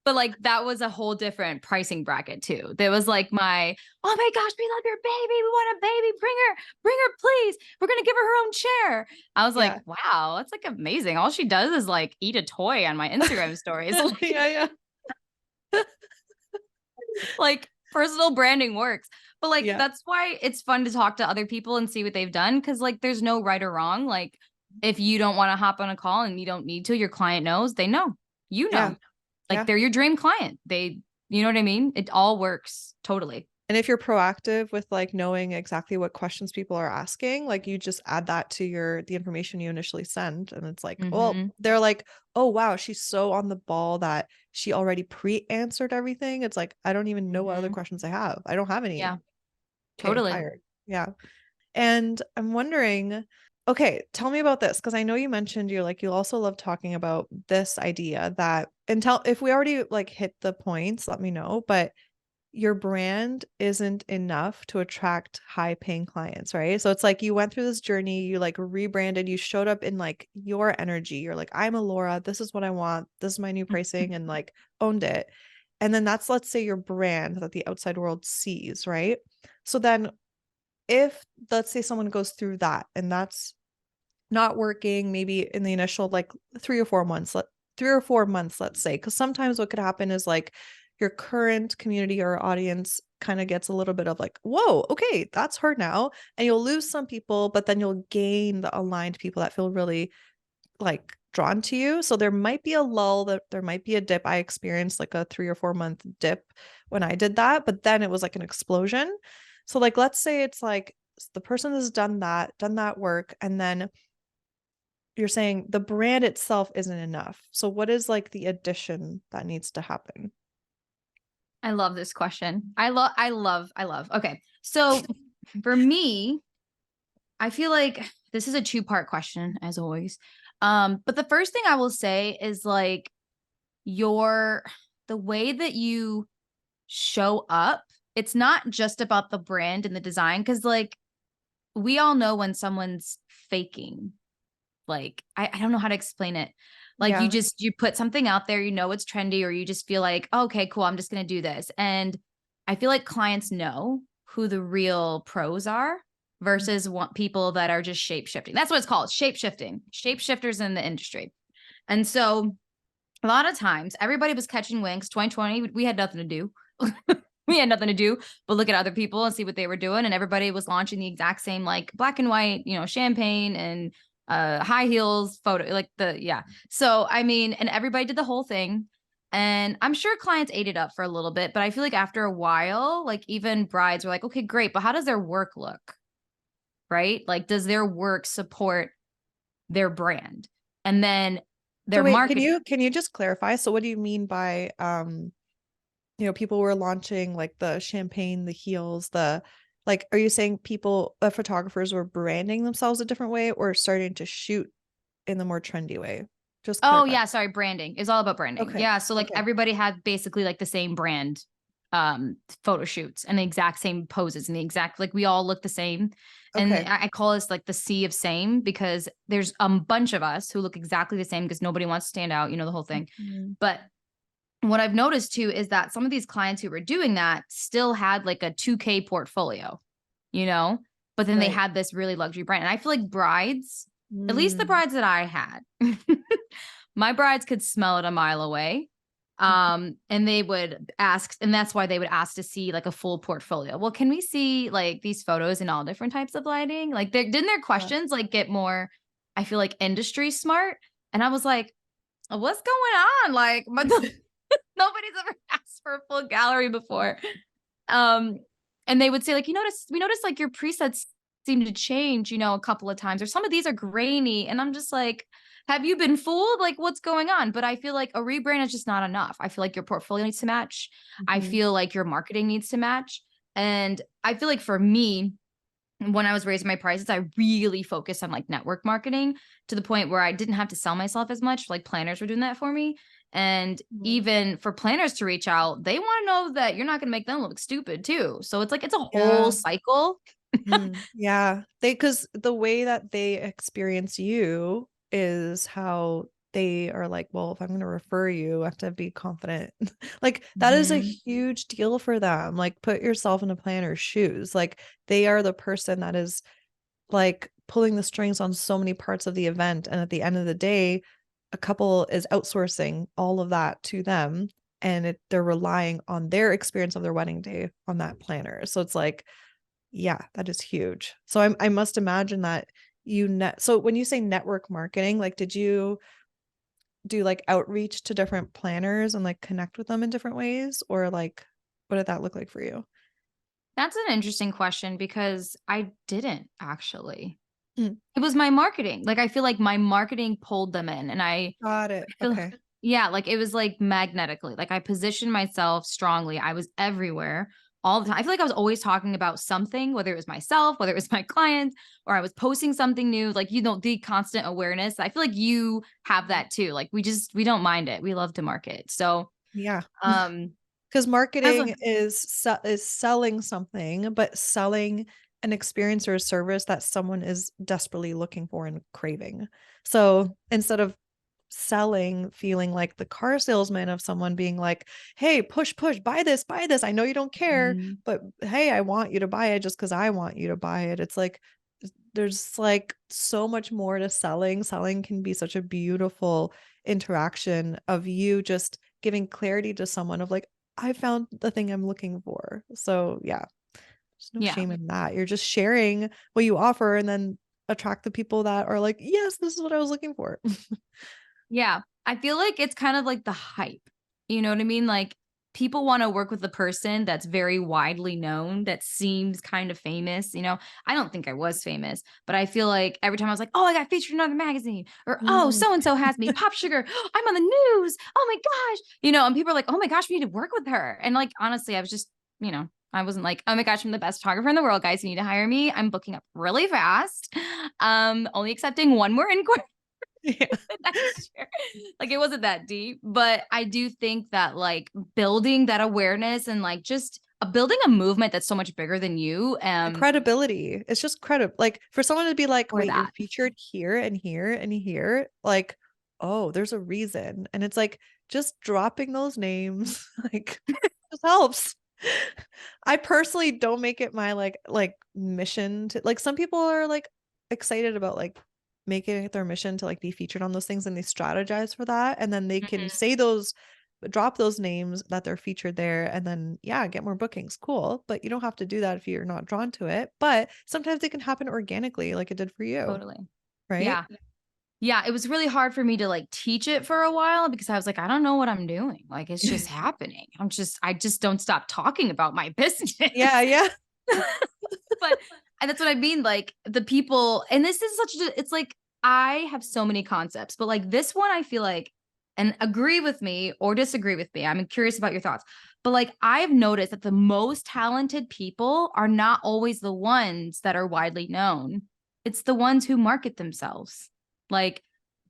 But like that was a whole different pricing bracket too. There was like my, oh my gosh, we love your baby. We want a baby. Bring her, please. We're gonna give her her own chair. I was like, Yeah. wow, that's like amazing. All she does is like eat a toy on my Instagram stories. Yeah, yeah. Like personal branding works. But like Yeah. that's why it's fun to talk to other people and see what they've done. Cause like there's no right or wrong. Like if you don't want to hop on a call and you don't need to, your client knows, they know. You Yeah. know. Like Yeah. they're your dream client. You know what I mean? It all works totally. And if you're proactive with like knowing exactly what questions people are asking, like you just add that to the information you initially send. And it's like, well, Mm-hmm. they're like, oh wow, she's so on the ball that she already pre-answered everything. It's like, I don't even know what other Mm-hmm. questions I have. I don't have any. Yeah, Okay, totally. hired. Yeah. And I'm wondering, okay, tell me about this because I know you mentioned you're like you also love talking about this idea that and tell if we already like hit the points, let me know, but your brand isn't enough to attract high paying clients, right? So it's like you went through this journey, you like rebranded, you showed up in like your energy. You're like, I'm Alora, this is what I want, this is my new pricing, and like owned it. And then that's, let's say, your brand that the outside world sees, right? So then if let's say someone goes through that and that's not working, maybe in the initial like 3 or 4 months, 3 or 4 months, let's say, because sometimes what could happen is like your current community or audience kind of gets a little bit of like, whoa, okay, that's her now. And you'll lose some people, but then you'll gain the aligned people that feel really like drawn to you. So there might be a lull, that there might be a dip. I experienced like a 3 or 4 month dip when I did that, but then it was like an explosion. So like let's say it's like the person has done that work, and then you're saying the brand itself isn't enough. So what is like the addition that needs to happen? I love this question. I love. Okay. So for me, I feel like this is a two-part question, as always. But the first thing I will say is like your the way that you show up, it's not just about the brand and the design, because like we all know when someone's faking. Like I don't know how to explain it. Like Yeah. you put something out there, you know it's trendy, or you just feel like, oh, okay, cool, I'm just gonna do this. And I feel like clients know who the real pros are versus what people that are just shape shifting. That's what it's called, shape shifting, shape shifters in the industry. And so a lot of times everybody was catching winks. 2020, we had nothing to do. We had nothing to do but look at other people and see what they were doing. And everybody was launching the exact same, like black and white, champagne and high heels photo, like yeah. So, I mean, and everybody did the whole thing. And I'm sure clients ate it up for a little bit, but I feel like after a while, like even brides were like, okay, great, but how does their work look? Right? Like, does their work support their brand? And then So their wait, marketing. can you just clarify? So what do you mean by people were launching like the champagne, the heels, the like are you saying people photographers were branding themselves a different way or starting to shoot in the more trendy way? Just Oh clarify. yeah, sorry, branding. It's all about branding. Okay. Yeah, so like Okay. everybody had basically like the same brand photo shoots and the exact same poses and the exact, like we all look the same. And Okay. I call this like the sea of same, because there's a bunch of us who look exactly the same because nobody wants to stand out, the whole thing. Mhm. But what I've noticed too is that some of these clients who were doing that still had like a 2K portfolio, you know, but then they Right. had this really luxury brand. And I feel like brides, at least the Mm. brides that I had, my brides could smell it a mile away. Mhm. And they would ask, and that's why they would ask to see like a full portfolio. Well, can we see like these photos in all different types of lighting? Like, didn't their Yeah. questions like get more, I feel like, industry smart? And I was like, what's going on? Like, but nobody's ever asked for a full gallery before. Um, and they would say, like, we noticed like your presets seem to change, a couple of times, or some of these are grainy. And I'm just like, have you been fooled? Like, what's going on? But I feel like a rebrand is just not enough. I feel like your portfolio needs to match. I Mhm. feel like your marketing needs to match. And I feel like for me, when I was raising my prices, I really focused on like network marketing to the point where I didn't have to sell myself as much. Like planners were doing that for me. And even for planners to reach out, they want to know that you're not going to make them look stupid too. So it's like, it's a whole Yeah. cycle. Yeah. Because the way that they experience you is how they are like, well, if I'm going to refer you, I have to be confident. Like that is a Mhm. huge deal for them. Like put yourself in a planner's shoes. Like they are the person that is like pulling the strings on so many parts of the event. And at the end of the day, a couple is outsourcing all of that to them, and they're relying on their experience of their wedding day on that planner. So it's like, yeah, that is huge. So I must imagine that so when you say network marketing, like did you do like outreach to different planners and like connect with them in different ways, or like what did that look like for you? That's an interesting question because I didn't actually. Mm, It was my marketing. Like I feel like my marketing pulled them in, and got it. I feel Okay. yeah, like it was like magnetically. Like I positioned myself strongly. I was everywhere all the time. I feel like I was always talking about something, whether it was myself, whether it was my clients, or I was posting something new. Like, the constant awareness. I feel like you have that too. Like we don't mind it. We love to market. So Yeah. um Because as a marketing is selling something, but selling an experience or a service that someone is desperately looking for and craving. So instead of selling, feeling like the car salesman of someone being like, hey, push, push, buy this. I know you don't care, Mhm. but hey, I want you to buy it just because I want you to buy it. It's like there's like so much more to selling. Selling can be such a beautiful interaction of you just giving clarity to someone of like, I found the thing I'm looking for. So yeah, there's no Yeah. shame in that. You're just sharing what you offer and then attract the people that are like, yes, this is what I was looking for. Yeah. I feel like it's kind of like the hype. You know what I mean? Like people want to work with a person that's very widely known, that seems kind of famous. I don't think I was famous, but I feel like every time I was like, oh, I got featured in another magazine, or oh, Mm. so and so has me, Pop Sugar, I'm on the news. Oh my gosh. And people are like, oh my gosh, we need to work with her. And like, honestly, I was just, I wasn't like, oh my gosh, I'm the best photographer in the world, guys. You need to hire me. I'm booking up really fast. Only accepting one more inquiry Yeah. next year. Like it wasn't that deep, but I do think that like building that awareness and like just building a movement that's so much bigger than you, The credibility. It's just credit. Like for someone to be like, or wait, you're that. featured here and here and here, like, oh, there's a reason. And it's like just dropping those names, like just helps. I personally don't make it my like mission to like some people are like excited about like making it their mission to like be featured on those things, and they strategize for that, and then they can Mhm. say those, drop those names that they're featured there, and then yeah, get more bookings. Cool. But you don't have to do that if you're not drawn to it. But sometimes it can happen organically like it did for you, Totally. right? Yeah. Yeah. It was really hard for me to like teach it for a while because I was like, I don't know what I'm doing. Like it's just happening. I just don't stop talking about my business. Yeah, yeah. But and that's what I mean. Like the people, and this is it's like I have so many concepts, but like this one, I feel like, and agree with me or disagree with me. I'm curious about your thoughts. But like I've noticed that the most talented people are not always the ones that are widely known. It's the ones who market themselves. Like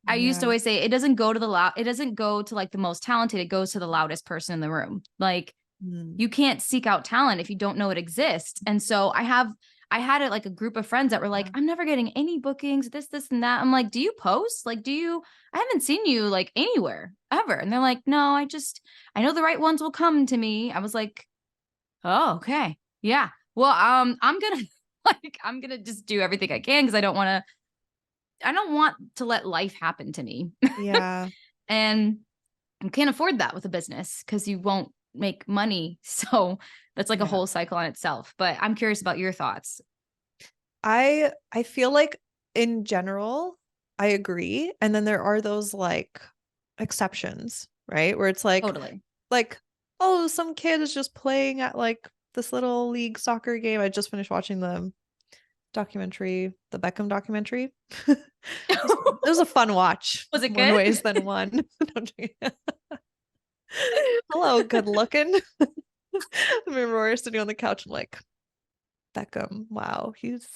I used to Yeah. always say, it doesn't go to the loud, it doesn't go to like the most talented, it goes to the loudest person in the room. Like Mm. you can't seek out talent if you don't know it exists. And so I had it like a group of friends that were like, I'm never getting any bookings, this, and that. I'm like, do you post? Like, I haven't seen you like anywhere ever. And they're like, no, I know the right ones will come to me. I was like, oh, okay. Yeah. Well, I'm gonna I'm gonna just do everything I can because I don't want to let life happen to me. Yeah. And you can't afford that with a business because you won't make money. So that's like a Yeah. whole cycle on itself. But I'm curious about your thoughts. I feel like in general, I agree. And then there are those like exceptions, right? Where it's Totally. like, oh, some kid is just playing at like this little league soccer game. I just finished watching the documentary, the Beckham documentary. It was a fun watch, Was it more in good? ways than one. Hello, good looking. I remember we were sitting on the couch and like, Beckham, wow, he's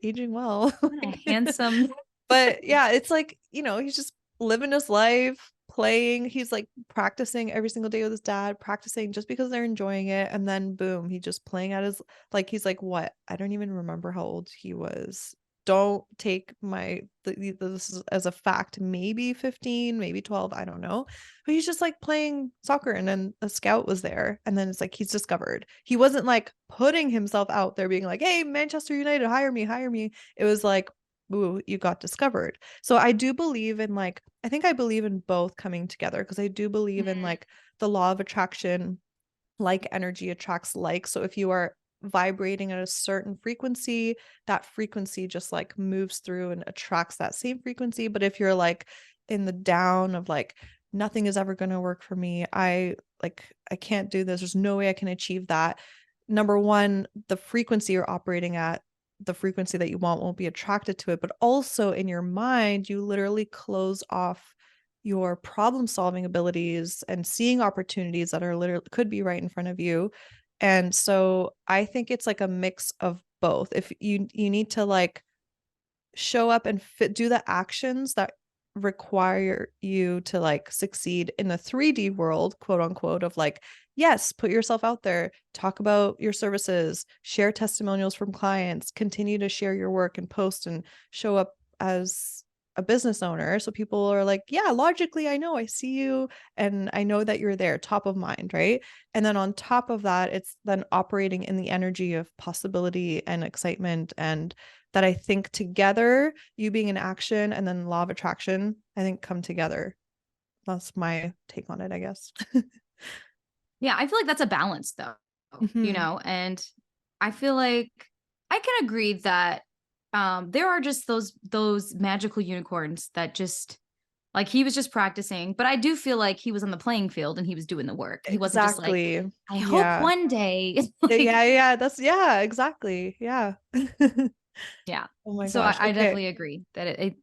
aging well. What a handsome. But yeah, it's like, he's just living his life, playing, he's like practicing every single day with his dad, practicing just because they're enjoying it. And then boom, he just playing at his, like, he's like, what? I don't even remember how old he was. Don't take this as a fact, maybe 15, maybe 12, I don't know. But he's just like playing soccer, and then a scout was there, and then it's like he's discovered. He wasn't like putting himself out there being like, hey, Manchester United, hire me, hire me. It was like, ooh, you got discovered. So I do believe in like, I think I believe in both coming together, because I do believe in Mhm. like the law of attraction, like energy attracts like. So if you are vibrating at a certain frequency, that frequency just like moves through and attracts that same frequency. But if you're like in the down of like, nothing is ever going to work for me, I can't do this, there's no way I can achieve that. Number one, the frequency you're operating at, the frequency that you want, won't be attracted to it. But also in your mind, you literally close off your problem solving abilities and seeing opportunities that are literally could be right in front of you. And so I think it's like a mix of both. If you need to like show up and do the actions that require you to like succeed in the 3D world, quote unquote, of like, yes, put yourself out there, talk about your services, share testimonials from clients, continue to share your work and post and show up as a business owner. So people are like, yeah, logically, I know, I see you and I know that you're there, top of mind, right? And then on top of that, it's then operating in the energy of possibility and excitement, and that I think together, you being in action and then law of attraction, I think come together. That's my take on it, I guess. Yeah, I feel like that's a balance though, Mm-hmm. and I feel like I can agree that there are just those magical unicorns that just like he was just practicing, but I do feel like he was on the playing field and he was doing the work. He wasn't just like, Exactly. I hope Yeah. one day like Yeah, yeah, that's yeah, exactly. Yeah. yeah. Oh my So gosh. I Okay. definitely agree that it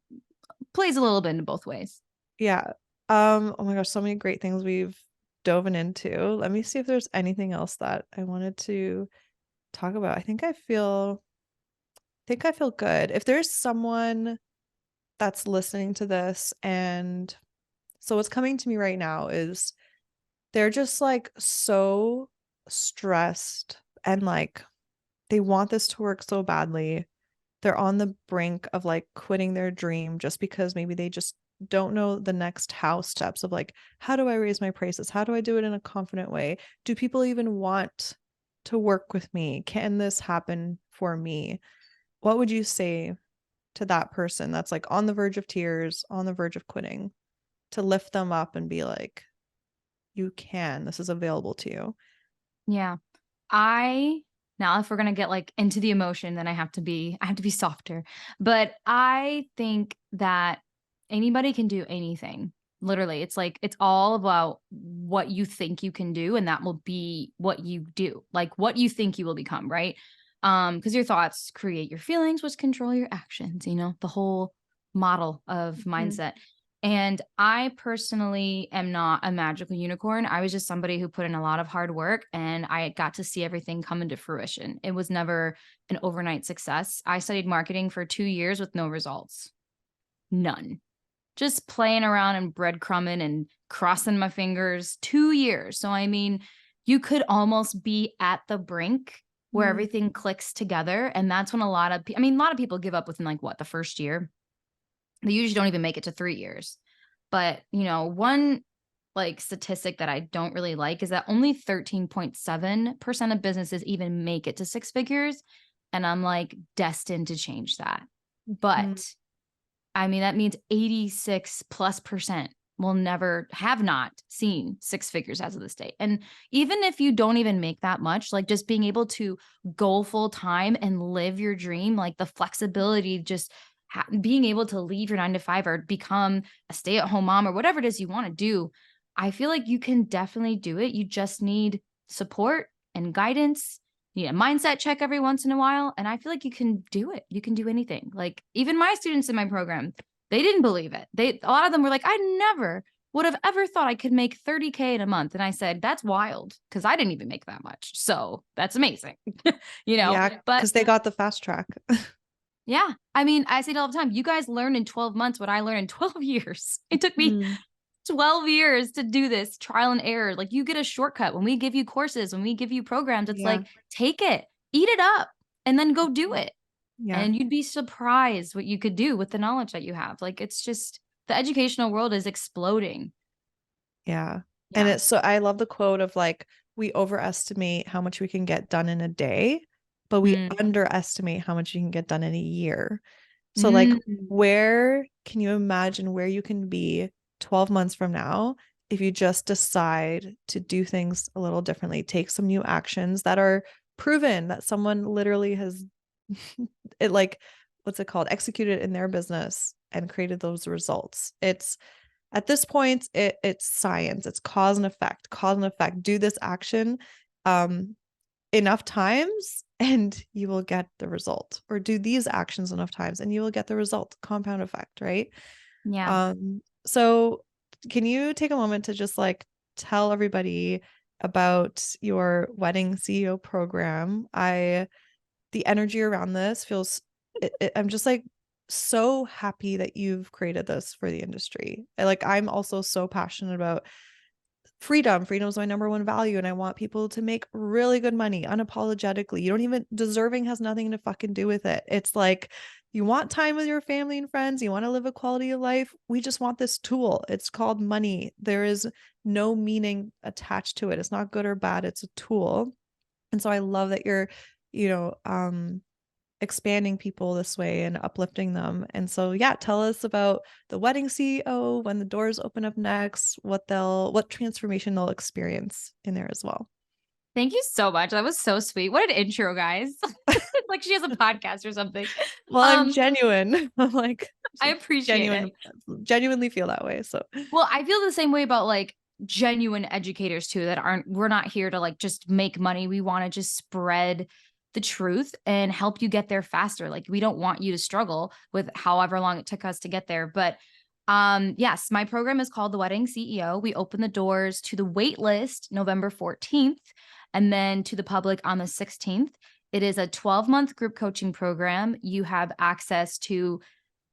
plays a little bit in both ways. Yeah. Oh my gosh, so many great things we've dove into. Let me see if there's anything else that I wanted to talk about. I think I feel good. If there's someone that's listening to this, and so what's coming to me right now is they're just like so stressed and like they want this to work so badly. They're on the brink of like quitting their dream just because maybe they just don't know the next how steps of like, how do I raise my prices? How do I do it in a confident way? Do people even want to work with me? Can this happen for me? What would you say to that person that's like on the verge of tears, on the verge of quitting, to lift them up and be like, you can, this is available to you? Yeah. I now if we're going to get like into the emotion then I have to be softer. But I think that anybody can do anything. Literally, it's like it's all about what you think you can do and that will be what you do. Like what you think you will become, right? Because your thoughts create your feelings which control your actions, the whole model of Mhm. mindset. And I personally am not a magical unicorn. I was just somebody who put in a lot of hard work and I got to see everything come into fruition. It was never an overnight success. I studied marketing for 2 years with no results. None. Just playing around and breadcrumbing and crossing my fingers 2 years. So, I mean, you could almost be at the brink where Mm, everything clicks together. And that's when a lot of people give up within like what, the first year? They usually don't even make it to 3 years. But, one like statistic that I don't really like is that only 13.7% of businesses even make it to six figures. And I'm like destined to change that. mm, But I mean, that means 86 plus percent will never have not seen six figures as of this date. And even if you don't even make that much, like just being able to go full time and live your dream, like the flexibility, just being able to leave your 9 to 5 or become a stay at home mom or whatever it is you want to do, I feel like you can definitely do it. You just need support and guidance. You need a mindset check every once in a while. And I feel like you can do it. You can do anything. Like even my students in my program, they didn't believe it. A lot of them were like, I never would have ever thought I could make 30K in a month. And I said, that's wild because I didn't even make that much. So that's amazing, yeah, but because they got the fast track. yeah, I mean, I say it all the time. You guys learn in 12 months what I learned in 12 years. It took me Mhm. 12 years to do this trial and error. Like, you get a shortcut when we give you courses, when we give you programs. It's Yeah. like, take it, eat it up, and then go do it. Yeah. And you'd be surprised what you could do with the knowledge that you have. Like, it's just, the educational world is exploding. Yeah. And Yeah. it's so I love the quote of like, we overestimate how much we can get done in a day, but we Mm. underestimate how much you can get done in a year. So like, Mm. where can you imagine where you can be 12 months from now if you just decide to do things a little differently, take some new actions that are proven that someone literally has it like what's it called executed in their business and created those results. It's at this point it's science, it's cause and effect, do this action um enough times and you will get the result, or do these actions enough times and you will get the result, compound effect, right? Yeah. So can you take a moment to just like tell everybody about your wedding CEO program? The energy around this feels I'm just like so happy that you've created this for the industry. I'm also so passionate about freedom. Freedom is my number one value, and I want people to make really good money unapologetically. You don't even deserving has nothing to fucking do with it. It's like you want time with your family and friends, you want to live a quality of life. We just want this tool. It's called money. There is no meaning attached to it. It's not good or bad. It's a tool. And so I love that you're, you know, expanding people this way and uplifting them. And so, yeah, tell us about the wedding CEO, when the doors open up next, what transformation they'll experience in there as well. Thank you so much. That was so sweet. What an intro, guys. Like she has a podcast or something. Well, I'm Um, genuine. I'm like I appreciate it. genuinely feel that way. So Well, I feel the same way about like genuine educators too, that aren't, we're not here to like just make money. We want to just spread the truth and help you get there faster. Like, we don't want you to struggle with however long it took us to get there. But yes, my program is called The Wedding CEO. We open the doors to the wait list November 14th and then to the public on the 16th. It is a 12-month group coaching program. You have access to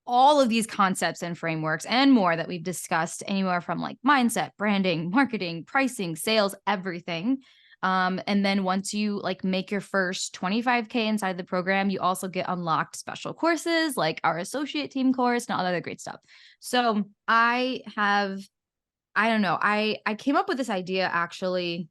all of these concepts and frameworks and more that we've discussed, anywhere from like mindset, branding, marketing, pricing, sales, everything. And then once you like make your first 25K inside the program, you also get unlocked special courses like our associate team course and all other great stuff. So I don't know, I came up with this idea actually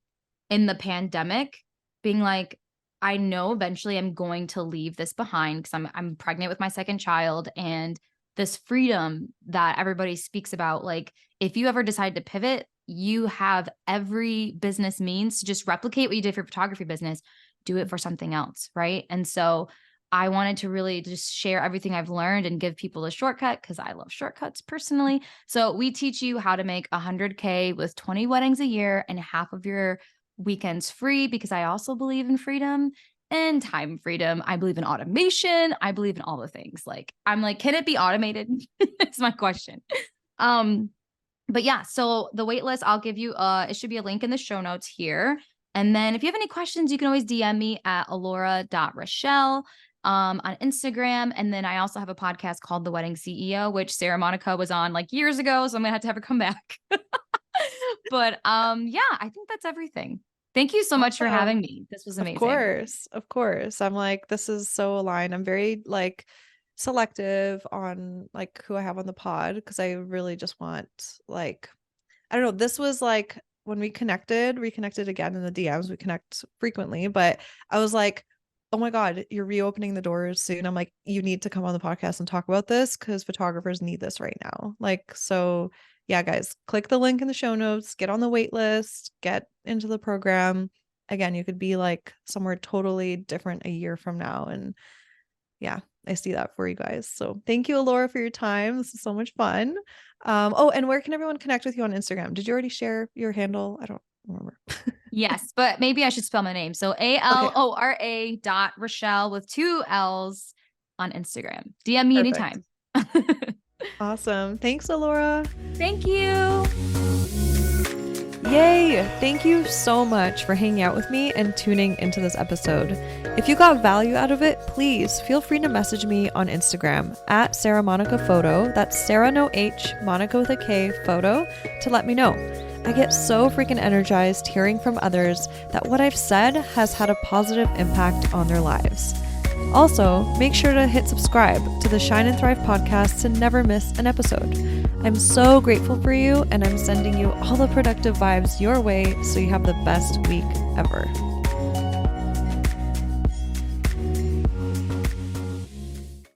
in the pandemic, being like, I know eventually I'm going to leave this behind because I'm pregnant with my second child, and this freedom that everybody speaks about, like, if you ever decide to pivot, you have every business means to just replicate what you did for your photography business, do it for something else, right? And so I wanted to really just share everything I've learned and give people a shortcut because I love shortcuts personally. So we teach you how to make 100K with 20 weddings a year and half of your weekends free, because I also believe in freedom and time freedom. I believe in automation. I believe in all the things. Like, I'm like, can it be automated? It's my question. Um, but yeah, so the wait list, I'll give you it should be a link in the show notes here. And then if you have any questions, you can always DM me at alora.rachelle on Instagram. And then I also have a podcast called The Wedding CEO, which Sarah Monica was on like years ago. So I'm gonna have her come back. But yeah, I think that's everything. Thank you so much for having awesome. me. This was Of amazing. course, of course. I'm like, this is so aligned. I'm very like selective on like who I have on the pod because I really just want like I don't know. This was like when reconnected again in the DMs. We connect frequently, but I was like, oh my God, you're reopening the doors soon. I'm like, you need to come on the podcast and talk about this because photographers need this right now. Like, so yeah, guys, click the link in the show notes, get on the wait list, get into the program. Again, you could be like somewhere totally different a year from now. And yeah, I see that for you guys. So thank you, Alora, for your time. This is so much fun. Oh, and where can everyone connect with you on Instagram? Did you already share your handle? I don't remember. Yes, but maybe I should spell my name. So Okay, Alora.Rachelle with 2 L's on Instagram. DM me perfect. anytime. Awesome. Thanks, Alora. Thank you. Yay! Thank you so much for hanging out with me and tuning into this episode. If you got value out of it, please feel free to message me on Instagram at Sarah Monica Photo. That's Sarah no H, Monica with a K photo, to let me know. I get so freaking energized hearing from others that what I've said has had a positive impact on their lives. Also, make sure to hit subscribe to the Shine and Thrive podcast to never miss an episode. I'm so grateful for you, and I'm sending you all the productive vibes your way so you have the best week ever.